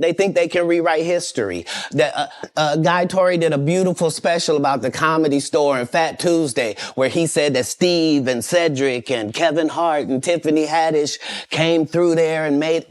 They think they can rewrite history. Guy Torrey did a beautiful special about the Comedy Store and Fat Tuesday, where he said that Steve and Cedric and Kevin Hart and Tiffany Haddish came through there and made...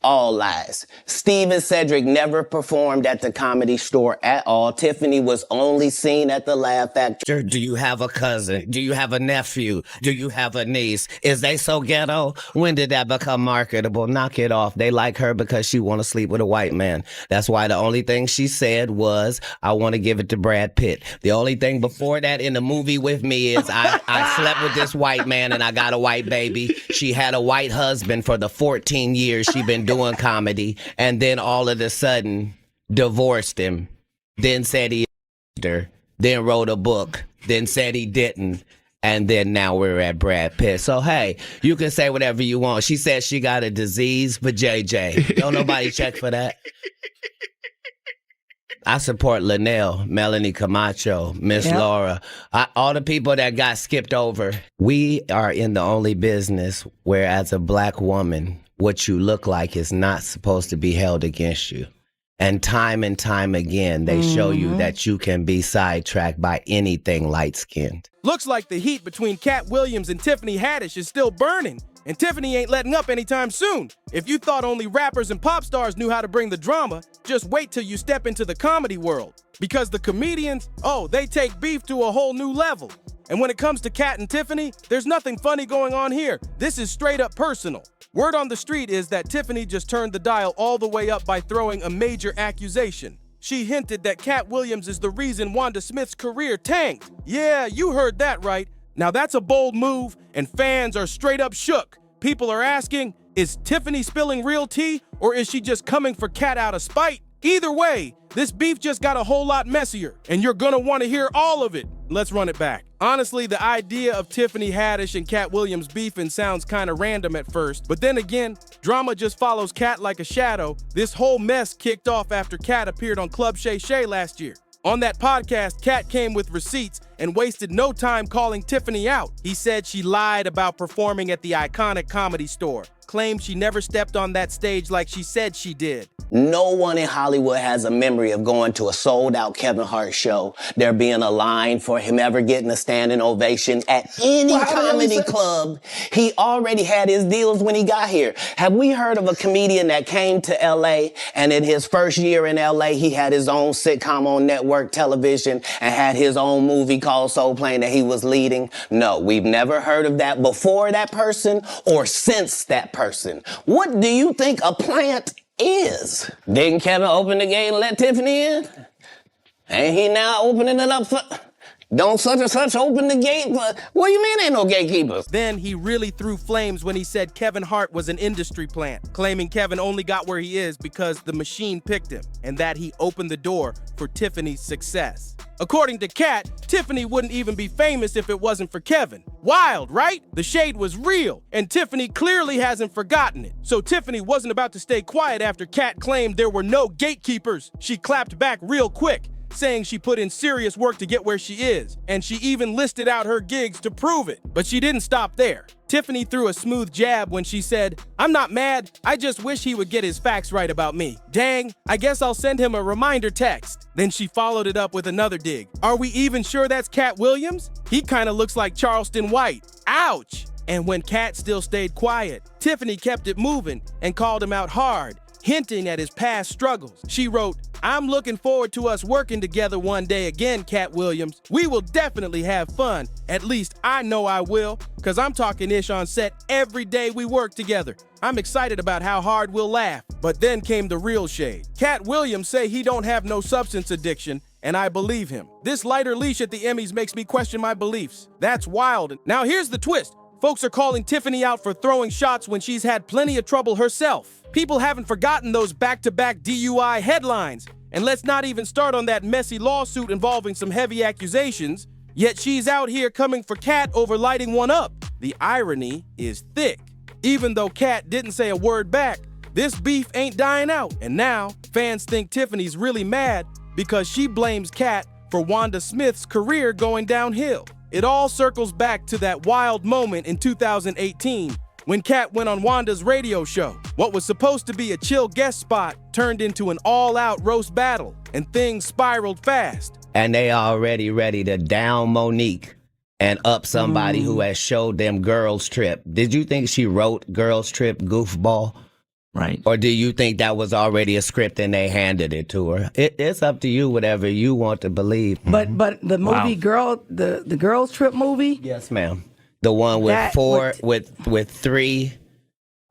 All lies. Steve and Cedric never performed at the Comedy Store at all. Tiffany was only seen at the Laugh Factory. Do you have a cousin? Do you have a nephew? Do you have a niece? Is they so ghetto? When did that become marketable? Knock it off. They like her because she want to sleep with a white man. That's why the only thing she said was, I want to give it to Brad Pitt. The only thing before that in the movie with me is I slept with this white man and I got a white baby. She had a white husband for the 14 years she been doing comedy, and then all of a sudden divorced him, then said he her, then wrote a book, then said he didn't, and then now we're at Brad Pitt. So hey, you can say whatever you want. She said she got a disease for JJ. Don't nobody check for that. I support Linnell, Melanie Camacho, Miss Laura, all the people that got skipped over. We are in the only business where, as a black woman, what you look like is not supposed to be held against you. And time again, they show you that you can be sidetracked by anything light-skinned. Looks like the heat between Katt Williams and Tiffany Haddish is still burning. And Tiffany ain't letting up anytime soon. If you thought only rappers and pop stars knew how to bring the drama, just wait till you step into the comedy world. Because the comedians, they take beef to a whole new level. And when it comes to Katt and Tiffany, there's nothing funny going on here. This is straight up personal. Word on the street is that Tiffany just turned the dial all the way up by throwing a major accusation. She hinted that Katt Williams is the reason Wanda Smith's career tanked. Yeah, you heard that right. Now that's a bold move, and fans are straight up shook. People are asking, is Tiffany spilling real tea, or is she just coming for Katt out of spite? Either way, this beef just got a whole lot messier, and you're gonna want to hear all of it. Let's run it back. Honestly, the idea of Tiffany Haddish and Katt Williams beefing sounds kinda random at first, but then again, drama just follows Katt like a shadow. This whole mess kicked off after Katt appeared on Club Shay Shay last year. On that podcast, Katt came with receipts and wasted no time calling Tiffany out. He said she lied about performing at the iconic Comedy Store, claimed she never stepped on that stage like she said she did. No one in Hollywood has a memory of going to a sold-out Kevin Hart show, there being a line for him ever getting a standing ovation at any comedy club. He already had his deals when he got here. Have we heard of a comedian that came to L.A. and in his first year in L.A. he had his own sitcom on network television and had his own movie called Soul Plane that he was leading? No, we've never heard of that before that person or since that person. What do you think a plant is? Didn't Kevin open the gate and let Tiffany in? Ain't he now opening it up for... Don't such and such open the gate? What do you mean ain't no gatekeepers? Then he really threw flames when he said Kevin Hart was an industry plant, claiming Kevin only got where he is because the machine picked him, and that he opened the door for Tiffany's success. According to Katt, Tiffany wouldn't even be famous if it wasn't for Kevin. Wild, right? The shade was real, and Tiffany clearly hasn't forgotten it. So Tiffany wasn't about to stay quiet after Katt claimed there were no gatekeepers. She clapped back real quick, saying she put in serious work to get where she is, and she even listed out her gigs to prove it. But she didn't stop there. Tiffany threw a smooth jab when she said, "I'm not mad, I just wish he would get his facts right about me. Dang, I guess I'll send him a reminder text." Then she followed it up with another dig. "Are we even sure that's Katt Williams? He kinda looks like Charleston White. Ouch!" And when Katt still stayed quiet, Tiffany kept it moving and called him out hard, hinting at his past struggles. She wrote, "I'm looking forward to us working together one day again, Katt Williams. We will definitely have fun. At least I know I will, cause I'm talking ish on set every day we work together. I'm excited about how hard we'll laugh." But then came the real shade. Katt Williams say he don't have no substance addiction, and I believe him. This lighter leash at the Emmys makes me question my beliefs. That's wild. Now here's the twist. Folks are calling Tiffany out for throwing shots when she's had plenty of trouble herself. People haven't forgotten those back-to-back DUI headlines. And let's not even start on that messy lawsuit involving some heavy accusations. Yet she's out here coming for Katt over lighting one up. The irony is thick. Even though Katt didn't say a word back, this beef ain't dying out. And now, fans think Tiffany's really mad because she blames Katt for Wanda Smith's career going downhill. It all circles back to that wild moment in 2018 when Katt went on Wanda's radio show. What was supposed to be a chill guest spot turned into an all-out roast battle, and things spiraled fast. And they already ready to down Monique and up somebody who has showed them Girls Trip. Did you think she wrote Girls Trip goofball? Right. Or do you think that was already a script and they handed it to her? It's up to you, whatever you want to believe. But the movie the Girls Trip movie? Yes, ma'am. The one with with three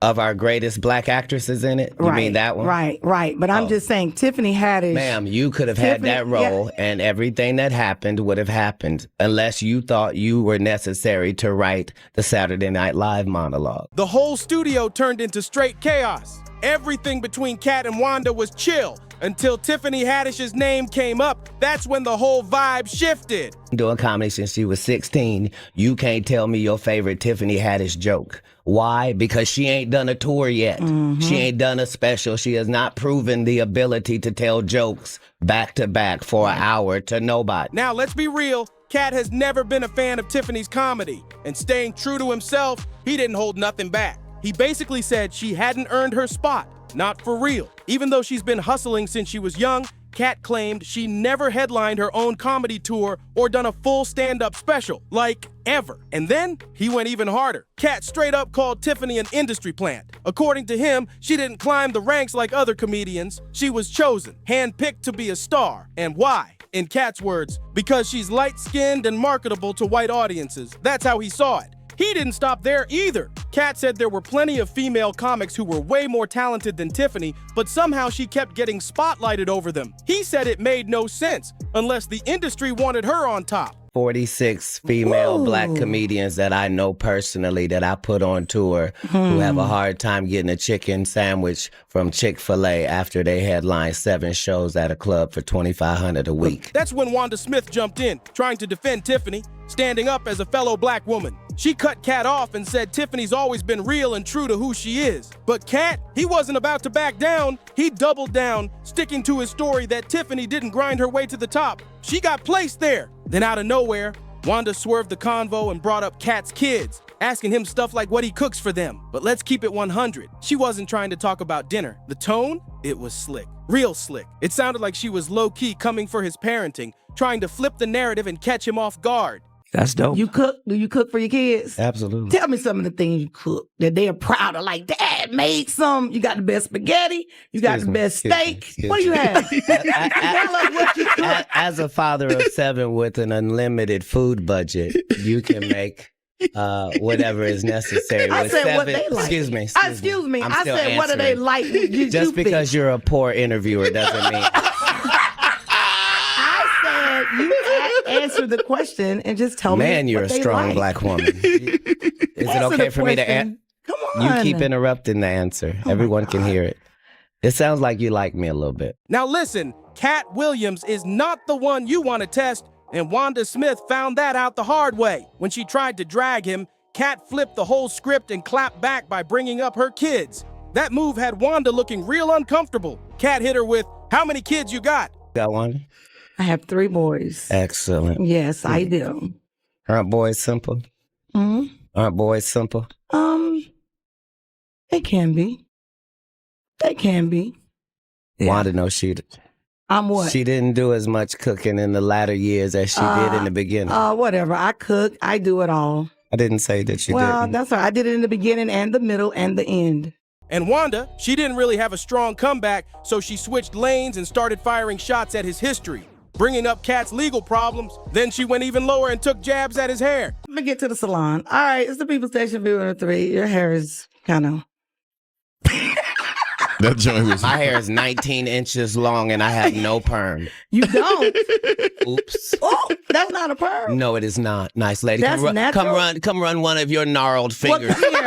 of our greatest black actresses in it? You mean that one? Right. But I'm just saying, Tiffany Haddish. Ma'am, you could have had that role and everything that happened would have happened unless you thought you were necessary to write the Saturday Night Live monologue. The whole studio turned into straight chaos. Everything between Katt and Wanda was chill until Tiffany Haddish's name came up. That's when the whole vibe shifted. Doing comedy since she was 16, you can't tell me your favorite Tiffany Haddish joke. Why? Because she ain't done a tour yet. She ain't done a special. She has not proven the ability to tell jokes back to back for an hour to nobody. Now, let's be real. Katt has never been a fan of Tiffany's comedy, and staying true to himself, he didn't hold nothing back. He basically said she hadn't earned her spot, not for real. Even though she's been hustling since she was young, Katt claimed she never headlined her own comedy tour or done a full stand-up special, like ever. And then he went even harder. Katt straight up called Tiffany an industry plant. According to him, she didn't climb the ranks like other comedians. She was chosen, handpicked to be a star. And why? In Katt's words, because she's light-skinned and marketable to white audiences. That's how he saw it. He didn't stop there either. Katt said there were plenty of female comics who were way more talented than Tiffany, but somehow she kept getting spotlighted over them. He said it made no sense, unless the industry wanted her on top. 46 female black comedians that I know personally that I put on tour who have a hard time getting a chicken sandwich from Chick-fil-A after they headline 7 shows at a club for $2,500 a week. That's when Wanda Smith jumped in, trying to defend Tiffany, standing up as a fellow black woman. She cut Katt off and said Tiffany's always been real and true to who she is. But Katt, he wasn't about to back down. He doubled down, sticking to his story that Tiffany didn't grind her way to the top. She got placed there. Then out of nowhere, Wanda swerved the convo and brought up Katt's kids, asking him stuff like what he cooks for them. But let's keep it 100. She wasn't trying to talk about dinner. The tone? It was slick. Real slick. It sounded like she was low-key coming for his parenting, trying to flip the narrative and catch him off guard. That's dope. You cook? Do you cook for your kids? Absolutely. Tell me some of the things you cook that they are proud of. Like, Dad made some. You got the best spaghetti. You got the best steak. What do you have? Tell us what you cook. As a father of 7 with an unlimited food budget, you can make whatever is necessary. I with said 7, what they like. Excuse me. I said what do they like? Just because you're a poor interviewer doesn't mean. You answer the question and just tell me. Man, you're a strong black woman. Is it okay for me to answer? Come on. You keep interrupting the answer. Everyone can hear it. It sounds like you like me a little bit. Now listen, Katt Williams is not the one you want to test, and Wanda Smith found that out the hard way. When she tried to drag him, Katt flipped the whole script and clapped back by bringing up her kids. That move had Wanda looking real uncomfortable. Katt hit her with, "How many kids you got?" Got one? I have 3 boys. Excellent. Yes, I do. Aren't boys simple? Aren't boys simple? They can be. They can be. Wanda knows she I'm what? She didn't do as much cooking in the latter years as she did in the beginning. Whatever. I cook. I do it all. I didn't say that you Well, didn't. that's all right. I did it in the beginning and the middle and the end. And Wanda, she didn't really have a strong comeback, so she switched lanes and started firing shots at his history, bringing up Katt's legal problems. Then she went even lower and took jabs at his hair. Let me get to the salon. All right, it's the People Station Viewer 3. Your hair is kind of... That joint was. My hair is 19 inches long and I have no perm. You don't? Oops. Oh, that's not a perm. No, it is not. Nice lady. That's natural? Come run one of your gnarled fingers. Come here.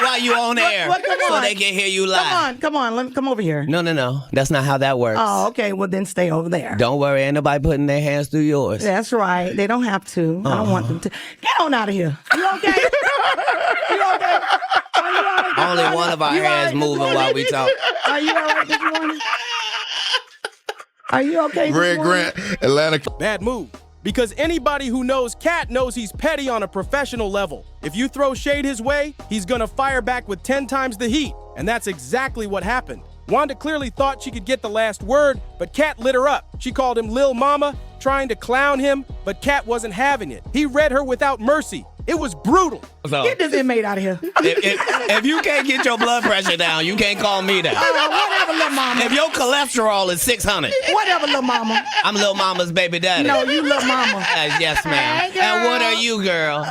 While you on air, come so on. they can hear you live. Come on. Let me come over here. No. That's not how that works. Oh, okay. Well, then stay over there. Don't worry, ain't nobody putting their hands through yours. That's right. They don't have to. I don't want them to. Get on out of here. You okay? You okay? Are you all right? Only one of our hands moving while we talk. Are you all right this morning? Are you okay? Red Grant, Atlanta. Bad move. because anybody who knows Katt knows he's petty on a professional level. If you throw shade his way, he's gonna fire back with 10 times the heat, and that's exactly what happened. Wanda clearly thought she could get the last word, but Katt lit her up. She called him Lil Mama, trying to clown him, but Katt wasn't having it. He read her without mercy. It was brutal. So, Get this inmate out of here. if you can't get your blood pressure down, you can't call me down. Whatever, little mama. If your cholesterol is 600, Whatever, little mama. I'm Lil Mama's baby daddy. No, you little mama. Yes, ma'am. Hey, And what girl. are you, girl?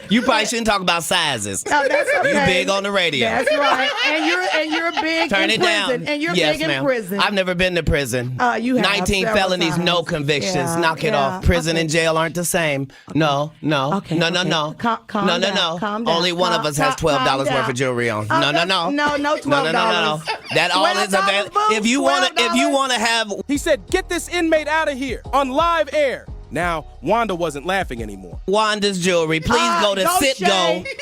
You probably shouldn't talk about sizes. No, that's okay. You big on the radio. That's right. And you're big Turn in it prison. down. And you're Yes, big in ma'am. prison. I've never been to prison. You have 19 several felonies, times. no convictions. Yeah, Knock it yeah. off. Prison Okay. and jail aren't the same. No. Okay, No. Calm No. down. Calm down. Only one of us has $12 Calm worth of down. jewelry on. No. No, $12. No. That all is available. $12, If you wanna have He said, get this inmate out of here on live air. Now, Wanda wasn't laughing anymore. Wanda's jewelry, please go to Shay.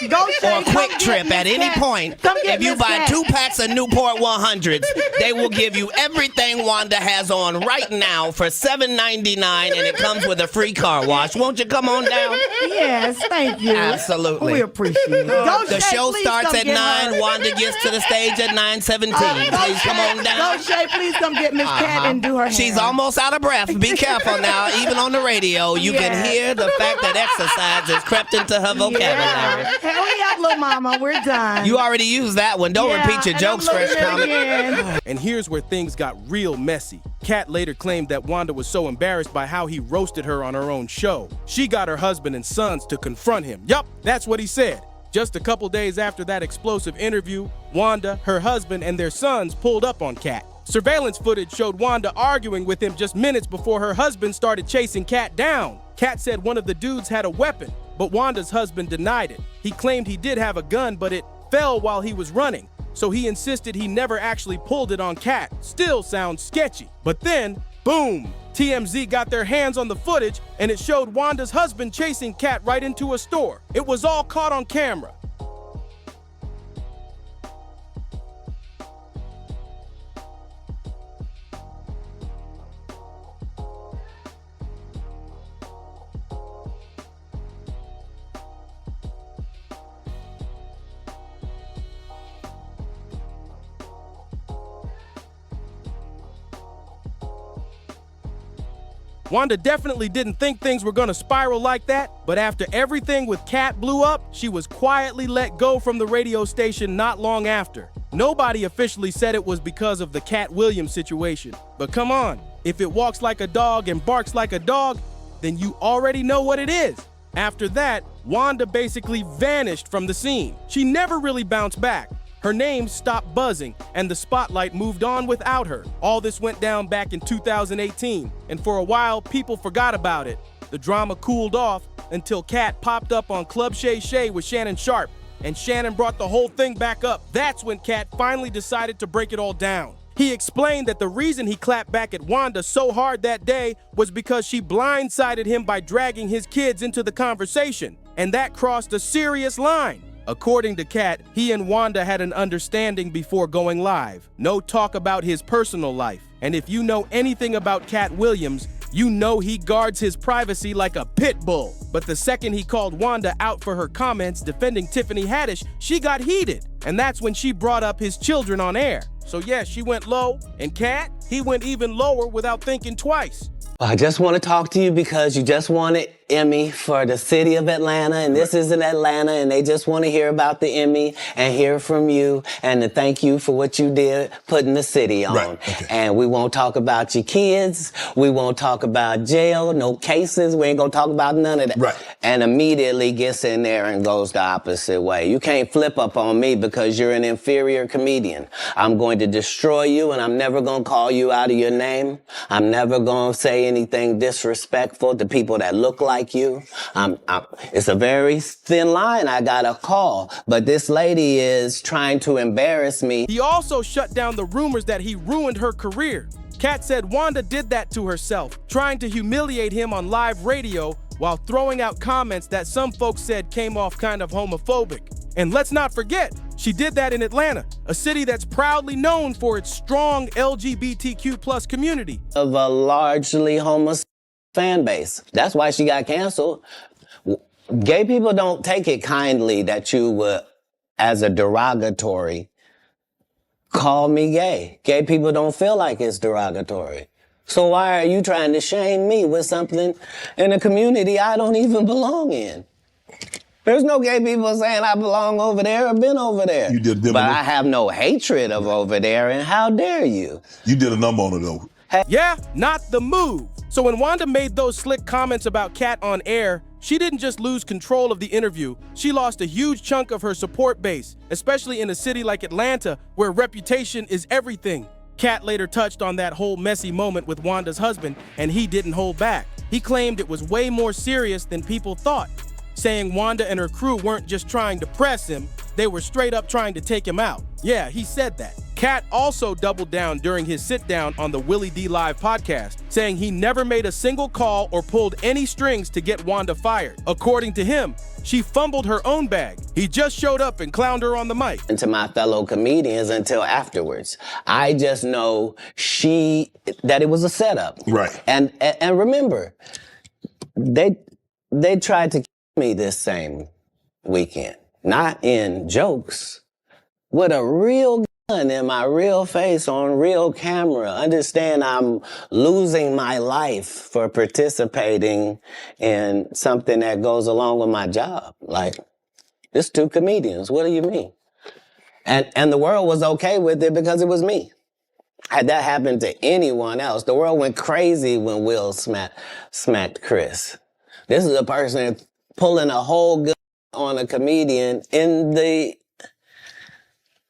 Go, Shay. or Quick Come Trip get at Miss any Cat. point. Come get If you Miss buy Cat. 2 packs of Newport 100s, they will give you everything Wanda has on right now for $7.99, and it comes with a free car wash. Won't you come on down? Yes, thank you. Absolutely. We appreciate it. Go, The Shay, show please starts come at get 9. her. Wanda gets to the stage at 9:17. Go, Please come Shay. on down. Go, Shay, please come get Miss Cat and do her hair. She's almost out of breath. Be careful now. Even on the radio, you can Yeah. hear the fact that exercise has crept into her vocabulary. Yeah. Hurry up, little mama. We're done. You already used that one. Don't repeat your and jokes, I'm Fresh looking at it Comic. again. And here's where things got real messy. Katt later claimed that Wanda was so embarrassed by how he roasted her on her own show. She got her husband and sons to confront him. Yup, that's what he said. Just a couple days after that explosive interview, Wanda, her husband, and their sons pulled up on Katt. Surveillance footage showed Wanda arguing with him just minutes before her husband started chasing Katt down. Katt said one of the dudes had a weapon, but Wanda's husband denied it. He claimed he did have a gun, but it fell while he was running. So he insisted he never actually pulled it on Katt. Still sounds sketchy. But then, boom! TMZ got their hands on the footage, and it showed Wanda's husband chasing Katt right into a store. It was all caught on camera. Wanda definitely didn't think things were gonna spiral like that, but after everything with Katt blew up, she was quietly let go from the radio station not long after. Nobody officially said it was because of the Katt Williams situation, but come on, if it walks like a dog and barks like a dog, then you already know what it is. After that, Wanda basically vanished from the scene. She never really bounced back. Her name stopped buzzing, and the spotlight moved on without her. All this went down back in 2018, and for a while, people forgot about it. The drama cooled off until Katt popped up on Club Shay Shay with Shannon Sharp, and Shannon brought the whole thing back up. That's when Katt finally decided to break it all down. He explained that the reason he clapped back at Wanda so hard that day was because she blindsided him by dragging his kids into the conversation, and that crossed a serious line. According to Katt, he and Wanda had an understanding before going live. No talk about his personal life. And if you know anything about Katt Williams, you know he guards his privacy like a pit bull. But the second he called Wanda out for her comments defending Tiffany Haddish, she got heated. And that's when she brought up his children on air. So yeah, she went low, and Katt, he went even lower without thinking twice. I just want to talk to you because you just won an Emmy for the city of Atlanta, and this is in Atlanta, and they just want to hear about the Emmy and hear from you and to thank you for what you did putting the city on. Right, okay. And we won't talk about your kids. We won't talk about jail, no cases. We ain't going to talk about none of that. Right. And immediately gets in there and goes the opposite way. You can't flip up on me because you're an inferior comedian. I'm going to destroy you, and I'm never going to call you out of your name. I'm never going to say anything disrespectful to people that look like you. It's a very thin line I got to call, but this lady is trying to embarrass me. He also shut down the rumors that he ruined her career. Katt said Wanda did that to herself, trying to humiliate him on live radio while throwing out comments that some folks said came off kind of homophobic. And let's not forget, she did that in Atlanta, a city that's proudly known for its strong LGBTQ+ community. Of a largely homosexual fan base. That's why she got canceled. Gay people don't take it kindly that you would, as a derogatory, call me gay. Gay people don't feel like it's derogatory. So why are you trying to shame me with something in a community I don't even belong in? There's no gay people saying I belong over there or been over there. You did, but I have no hatred of over there, and how dare you? You did a number on it, though. Yeah, not the move. So when Wanda made those slick comments about Katt on air, she didn't just lose control of the interview, she lost a huge chunk of her support base, especially in a city like Atlanta, where reputation is everything. Katt later touched on that whole messy moment with Wanda's husband, and he didn't hold back. He claimed it was way more serious than people thought, saying Wanda and her crew weren't just trying to press him, they were straight up trying to take him out. Yeah, he said that. Katt also doubled down during his sit-down on the Willie D Live podcast, saying he never made a single call or pulled any strings to get Wanda fired. According to him, she fumbled her own bag. He just showed up and clowned her on the mic. And to my fellow comedians until afterwards. I just know that it was a setup. Right. And remember, they tried to kill me this same weekend. Not in jokes, with a real gun in my real face on real camera. Understand I'm losing my life for participating in something that goes along with my job. Like, it's two comedians. What do you mean? And the world was okay with it because it was me. Had that happened to anyone else, the world went crazy when Will smacked Chris. This is a person pulling a whole gun on a comedian in the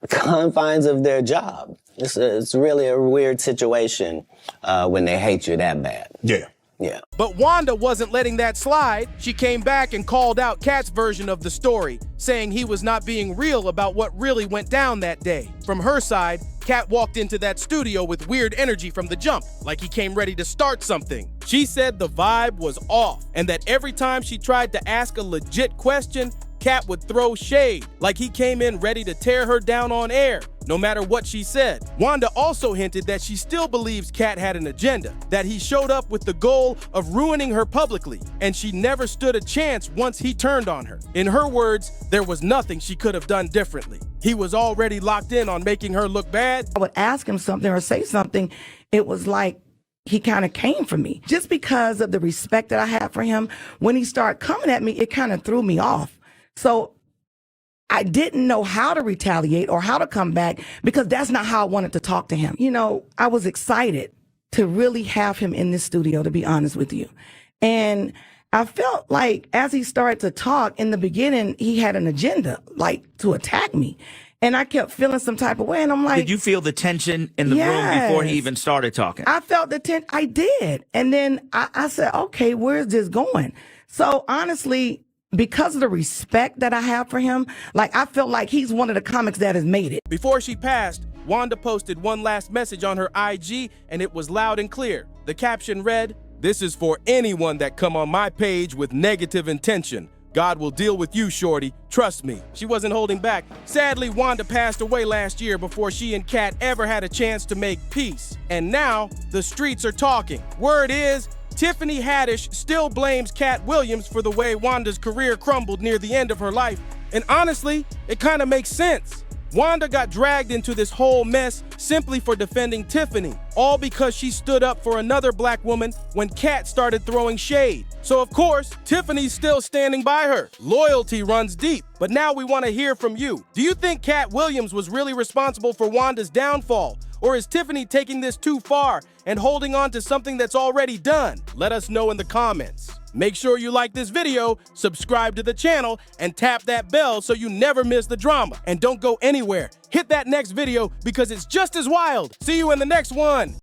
confines of their job. It's really a weird situation when they hate you that bad. Yeah. Yeah. But Wanda wasn't letting that slide. She came back and called out Katt's version of the story, saying he was not being real about what really went down that day. From her side, Katt walked into that studio with weird energy from the jump, like he came ready to start something. She said the vibe was off, and that every time she tried to ask a legit question, Katt would throw shade, like he came in ready to tear her down on air, no matter what she said. Wanda also hinted that she still believes Katt had an agenda, that he showed up with the goal of ruining her publicly, and she never stood a chance once he turned on her. In her words, there was nothing she could have done differently. He was already locked in on making her look bad. I would ask him something or say something, it was like he kind of came for me. Just because of the respect that I had for him, when he started coming at me, it kind of threw me off. So I didn't know how to retaliate or how to come back because that's not how I wanted to talk to him. You know, I was excited to really have him in this studio, to be honest with you. And I felt like as he started to talk in the beginning, he had an agenda, like to attack me. And I kept feeling some type of way. And I'm like, did you feel the tension in the room before he even started talking? I felt the tension. I did. And then I said, okay, where's this going? So honestly, because of the respect that I have for him, like I felt like he's one of the comics that has made it. Before she passed, Wanda posted one last message on her IG, and it was loud and clear. The caption read, "This is for anyone that come on my page with negative intention. God will deal with you, shorty. Trust me." She wasn't holding back. Sadly, Wanda passed away last year before she and Katt ever had a chance to make peace. And now, the streets are talking. Word is, Tiffany Haddish still blames Katt Williams for the way Wanda's career crumbled near the end of her life. And honestly, it kind of makes sense. Wanda got dragged into this whole mess simply for defending Tiffany, all because she stood up for another black woman when Katt started throwing shade. So of course, Tiffany's still standing by her. Loyalty runs deep. But now we want to hear from you. Do you think Katt Williams was really responsible for Wanda's downfall? Or is Tiffany taking this too far and holding on to something that's already done? Let us know in the comments. Make sure you like this video, subscribe to the channel, and tap that bell so you never miss the drama. And don't go anywhere. Hit that next video because it's just as wild. See you in the next one.